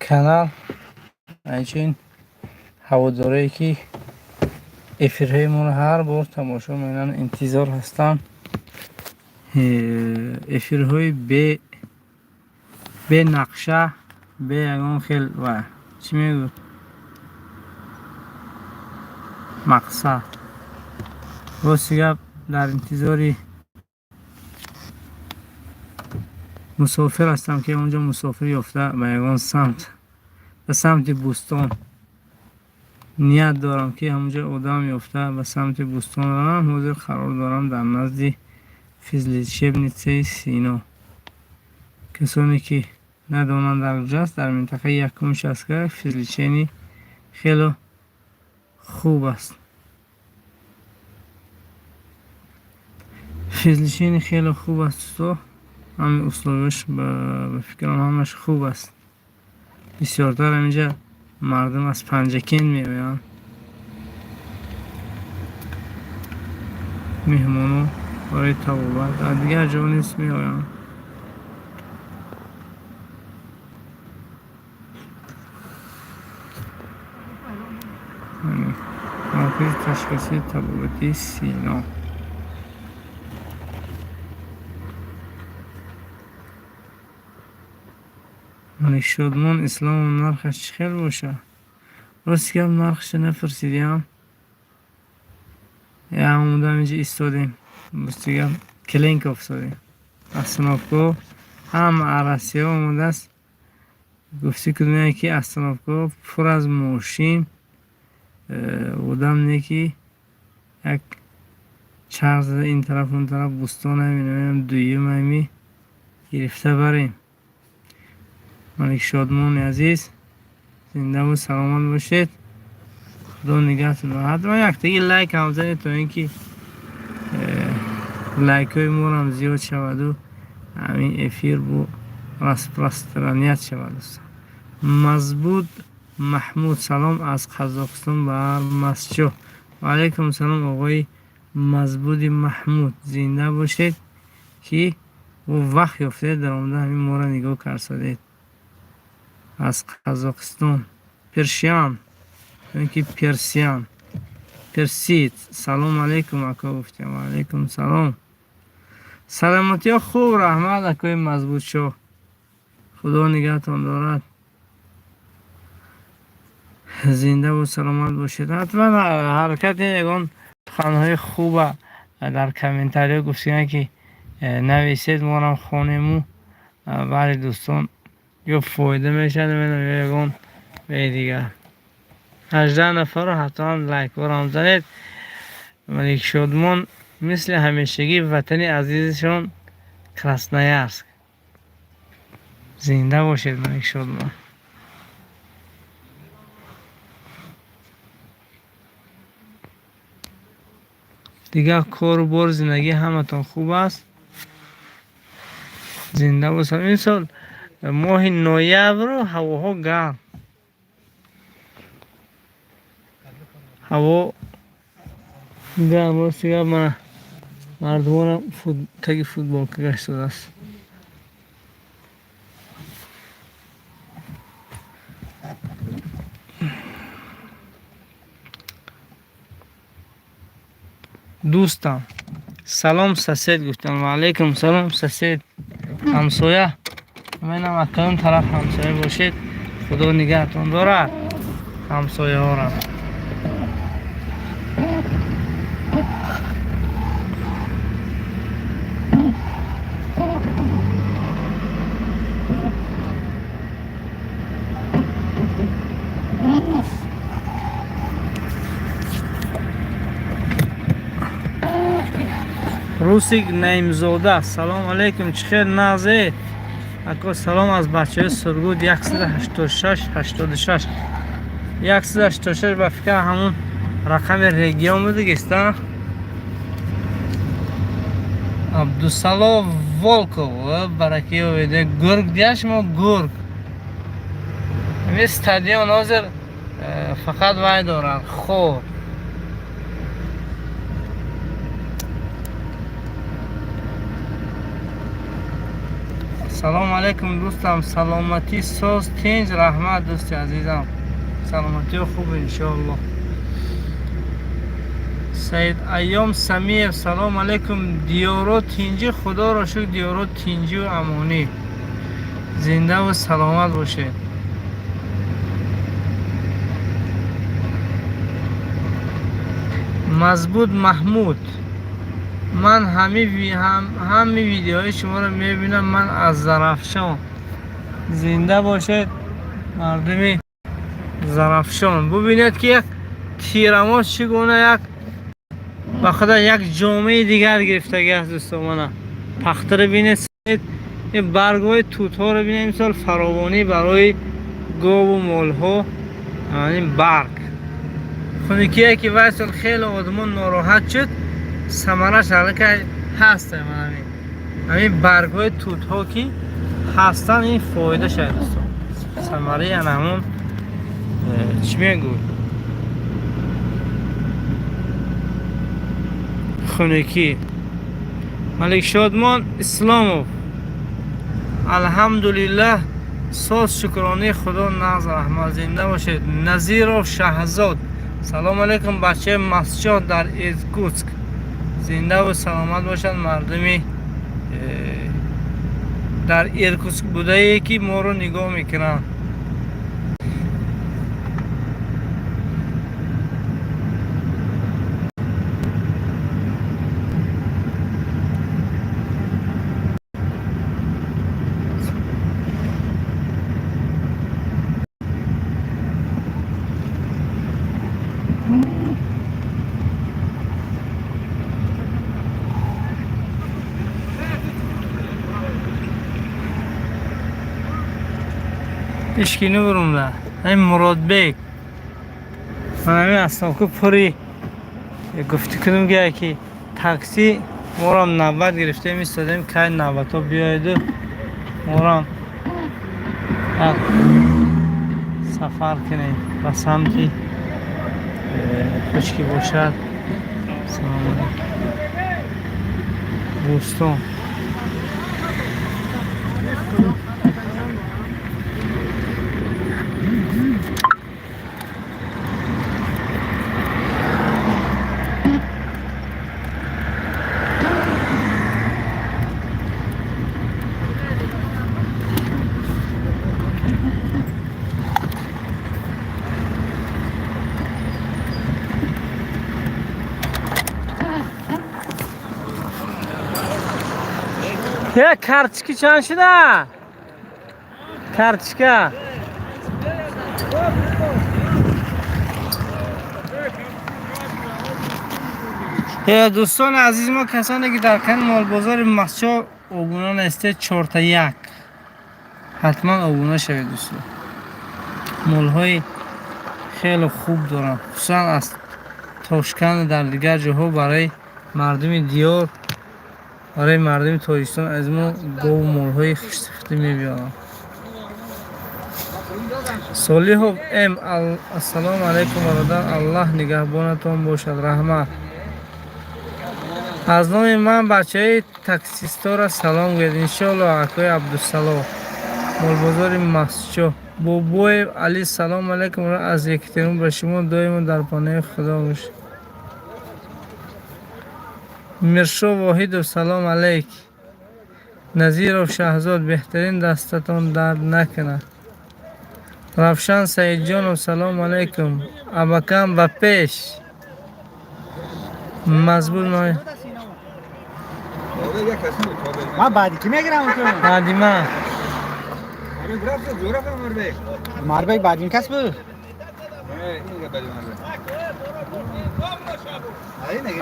канал айчунин ҳаводорие ки эфирҳоямонро ҳар бор тамошо мекунанд интизор ҳастанд. эфирҳои бе нақша, бе ягон хел ва чӣ мегӯяд мақсад. роsti гап дар интизори мусофир ҳастам ки онҷо мусофир ёфта ба ягон самт, ба самти бӯстон ният дорам ки ҳамонҷо одам ёфта ба самти бӯстон равам. ҳозир қарор дорам дар назди физличебнитсаи Сино. касоне ки надонанд дар куҷост, дар минтақаи якум участка физличени хело хуб аст. физличени хело хуб аст то ҳамин условияш ба фикрам ҳамаш хуб аст. бисёртар ҳаминҷа мардум аз Панҷакент меоянд. меҳмоно барои табобат аз дигар ҷо низ меоянд. маркази ташхисии табобатии Сино. маликшодмон ислом нархаш чӣ хел бошад? рости гап нархаша напурсидиам. омода инҷа истодем. рости гап кленка офсодем. остановка ҳама арасиҳо омодааст. гуфти кудумае ки остановка пур аз мошин одам не ки як чарх зада ин тараф он тараф бӯстон ҳамин дуюм ҳами гирифта барем. маликшодмони азиз зиндаву саломат бошед. худо нигаҳтон. ҳатман яктаги лайк ҳам занед то ин ки лайкҳои морам зиёд шаваду ҳамин эфир бо распространят шавад. мазбуд маҳмуд салом аз қазоқистон ба армасчо. ваалайкум салом оғои мазбуди маҳмуд, зинда бошед ки бо вақт ёфтед дар омада ҳамин моро нигоҳ карсадед. аз Қазоқистон першиан ки персиан персид. салом алейкум ака гуфтем. алейкум салом. саломотиҳо хуб. раҳмат акои мазбутшо. худо нигаҳтон дорад. зинда бо саломат бошед. ҳатман ҳаракати ягон суханҳои хуба дар комментариҳо гуфтиган ки нависед морам хонему. баъзе дӯстон ё фоида мешад ё ягон бе дигар. 18 нафарро ҳатман лайкворам занед. маликшодмон мисли ҳамешагӣ ватани азизашон Красноярск. зинда бошед маликшодмон. дигар кору бор зиндагӣ ҳаматон хуб аст. зинда бошед. ин сол моҳи ноябру ҳавоҳо гарм. ҳаво гарм. рости гап мана мардумонам таги футболка гаштодааст. дӯстам салом сосед гуфтам. ваалейкум салом сосед. ҳамсоя менам акаён тараф ҳамсоя бошед. худо нигаҳтон дорад ҳамсояҳорам. русик наимзода салом алейкум. чӣ хел нағзе ако? салом аз бачаҳои сургут 186 186 ба фикр ҳамун рақами регион будагиста. абдусалом волков бараки оведе гург диашмо гург ми стадион ҳозир фақат вай дорад хор. سلام علیکم دوستم. سلامتی ساز تنج رحمت دوستی عزیزم. سلامتی و خوب انشاءالله. سید ایام سمیر سلام علیکم. دیارو تینجی خدا را شکر دیارو تینجی و امانی زنده و سلامت باشه. مضبوط محمود من همه ویدیوهای شما رو میبینم. من از زرافشان. زنده باشد مردمی زرافشان. ببینید که یک تیرماس چگونه یک با خدا یک جامعه دیگر گرفتگی است دوستان. من پخته رو بینید، این برگای توت ها رو بینید مثال فراوانی برای گاو و مال ها. این برگ خونکیه که واسه خیلی آدمان ناراحت شد ثمرش الان هست. همین برگ های توت ها که هستن این فایده شد دوستان. ثمره یعنی همون چی میگو خونکی. ملک شادمان اسلامو الحمدلله ساز شکرانه خدا نازل رحمت زنده باشید. نظیر شهزاد سلام علیکم. بچه مسجد در ایرکوتسک زنده و سلامت باشد. مردمی در ایرکوتسک بوده ای که ما رو نگاه میکنن. اشکینو برم ده این مراد بیگ من همین اصلا که پری گفتی کنم گه که تاکسی ما را 90 گرفته میستادیم که 90 ها بیاید و ما را سفر کنیم و سمتی خشکی باشد. سلام علیکم بوستون. یه کارتچکی چند شده؟ کارتچکا دوستان عزیز ما کسانی که در کن مال بازار مسجد آبونان است 4 تا 1 حتما آبونه شوید دوستان. مال های خیلی خوب دارن خصوصا از تاشکند در دیگر جاها برای مردم دیار برای مردم تاجیکستان از ما گاو و مال های خوش‌صفتی میبیارن. صالح ام السلام علیکم برادر. الله نگهبانتان باشد. رحمت. از نام من بچه تاکسیستا را سلام گوید انشاءالله. اکای عبدالسلام مال بازار مسجد. بابای علی سلام علیکم را از یکترین به شما دائما در پناه خدا باش. مرشا واحد سلام علیک. نظیر و شهزاد بهترین دستتان درد نکنه. رفشان سعید جان و سلام علیکم. ابکم و پیش مزبور نای ما بعدی کی میگیرم تو؟ بعدی من ماربک بعدی کس بود؟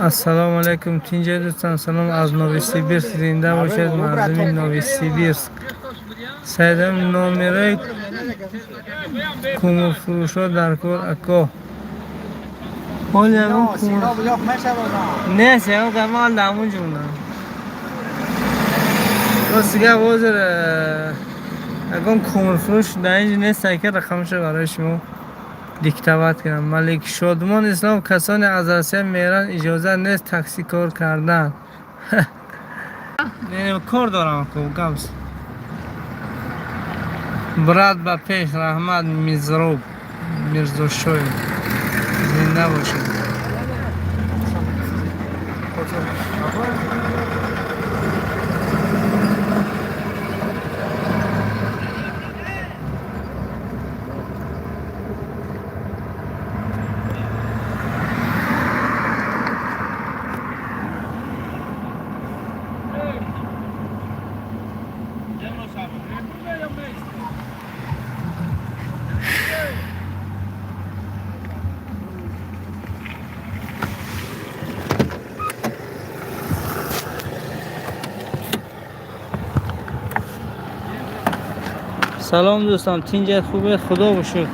السلام علیکم تینجا دوستان. سلام از نوی سیبیرسک زنده باشد مردم نوی سیبیرسک. سیدم نومیره کومو فروشا در کار اکا حالی همون کومو نه سیگم کمال دامون جوندن و سیگه بازر اگه کومو فروش در اینجا نیست که رقمش برای شما دیکتابات کنم. ملک شادمان اسلام کسانی از آسیا میرن اجازه نیست تاکسی کار کردن. نه کار دارم که گمس برات ба пеш раҳмат мизроб мирзошоев зинда бошед. سلام دوستان، تینجت خوبه؟ خدا باشد.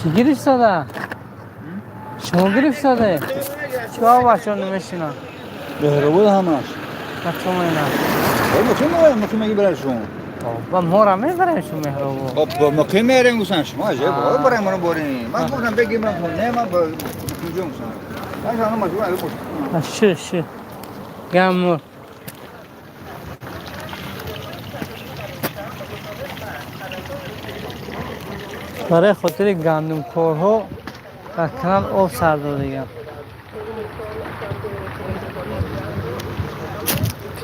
چی گرفت داده؟ شما گرفت داده؟ چیکار بچه ها نمیشینا؟ بهره بود همش بچه ها اینا مقیم مگه برای شما با ما را میبریم شما مهرابو. خب مقیم میرین گوشن شما عجب برای منو برین من گفتم بگیم من نه من با کجا گوشن من شما مجبور علی بود شه گمور برای خاطر گندم کارها در کانال آب سر دادیم.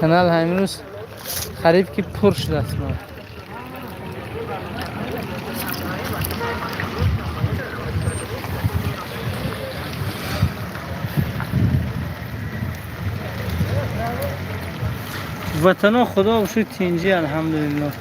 کانال همین روز خرید که پر شده است. وطنا خدا باشد تینجی الحمدلله.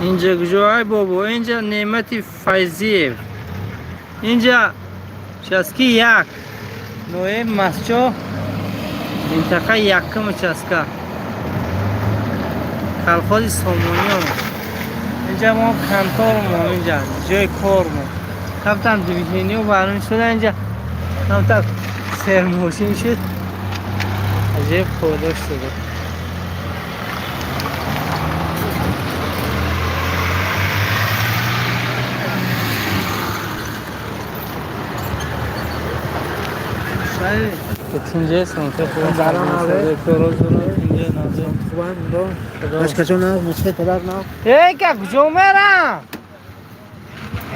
اینجا کجای بابا؟ اینجا نعمت فیضیه. اینجا چسکی یک نوع مسجد منطقه یکم چسکا کلخاز سامونیان. اینجا ما کنتور ما اینجا جای کار ما کفتن دویدینی و برنامه شده. اینجا کفتن سرموشین شد عجب خودش شده. اینجا سمت خوب زران آره. کاراز اینجا نازم خوبم دو باش کجا نه مشکل پدر نه ای که کجا میرم؟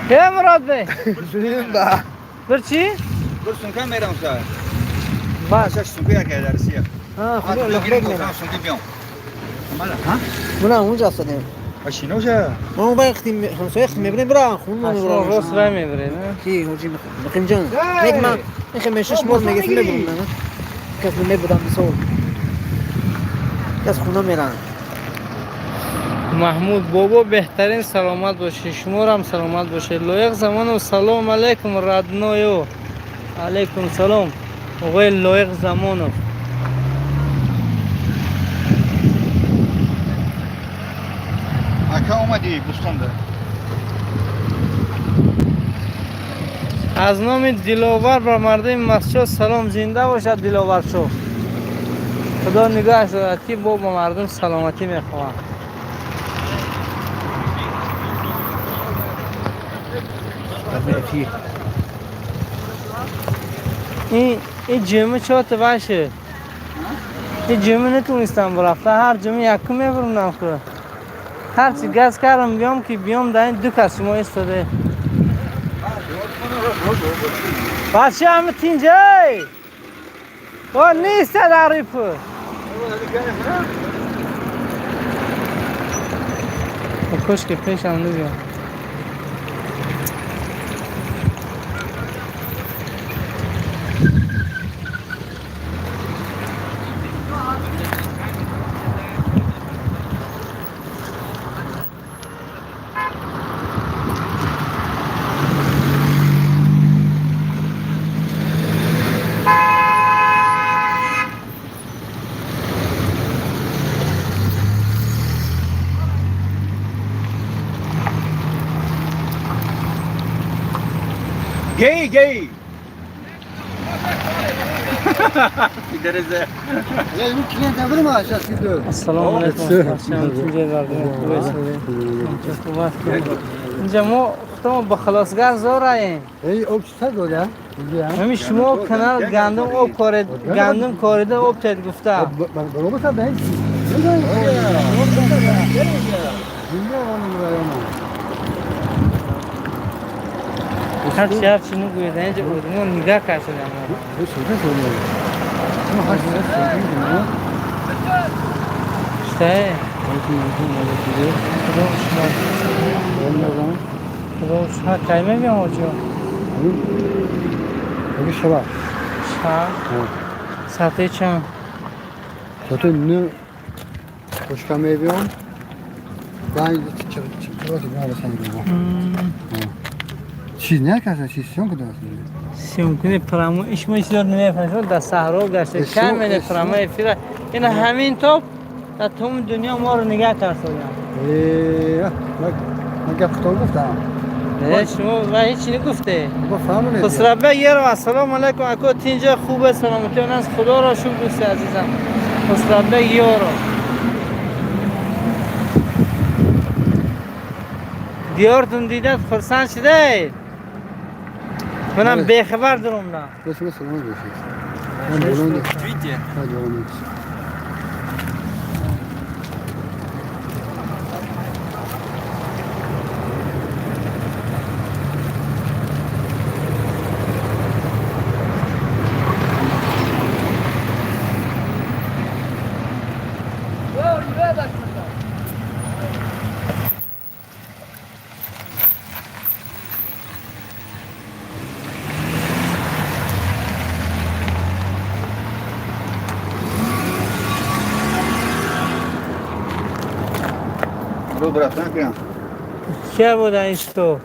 که مراد بی؟ شدیم با بر چی؟ بر سنکا میرم سر باش باش سنکا یک درسیه ها خوبه لخلق میرم سنکی بیام مالا ها من اونجا هستم اشینو شه ما اون وقتی همسایه میبریم برا خون ما اشرا میبریم راست رای میبری نه؟ کی هوجی بخیم جان یک من میخوام شش ماه میگه میبرم نه کس میبرم بسول کس خونه میرن محمود بابا بهترین سلامت باشه، شما هم سلامت باشه. لایق زمان و سلام علیکم ردنایو. علیکم سلام آقای لایق زمانو. اکا اومدی بستان ده از نام دلاور بر مردم مسجد سلام. زنده باشد دلاور شو. خدا نگهش دارد که با مردم سلامتی میخواهم. این جمعه چهات باشه. این جمعه نتونستم برفته. هر جمعه یکم میبرم که هرچی گز کردم بیام که بیام در این دو کس شما ایستاده. بچه همه تینجای با نیست در ریپو کش که پیش هم نبیم. گی Giderize. Ya bu klient öbür mü aşağı gidiyor? Assalomu alaykum. اینجا ما گفتم با خلاصگر زاراییم. Ey o çiçek o ya. همین شما کنار گندم آب کارید گندم کاریده آب تید گفته. Ben olmasa ben. Bilmiyorum onun rayonu. هر چی هر چی نگویده اینجا اودمون نگاه کشیدم. Bu sözde söylüyor. Ama haşır söylüyor mu? İşte. خدا شما کی میگم آجا؟ Peki şaba. شب ساعت چند؟ Zaten ne hoşkamaya bir on. Ben çıkıyor ki ne arasın gibi. Siz ne kadar siz son kadar سیم کنی پرامو ایش میشدار نمیفهمم در صحرا گشته کم میده پرامو فیرا این همین توپ در تمام دنیا ما رو نگاه کرده bak gap tutar gufta. نه شما و هیچی نگفته Bu family. خسربه یه رو السلام علیکم اکو تینجا خوبه سلامتی اون از خدا را شکر دوست عزیزم خسربه یه رو دیارتون دیده خرسان شده منم بخبر درم نه Nasıl nasıl onu diyorsun? Ben bunu da. Видите? Hadi onu. Bro, bırak lan kıyam. چه بوده این تو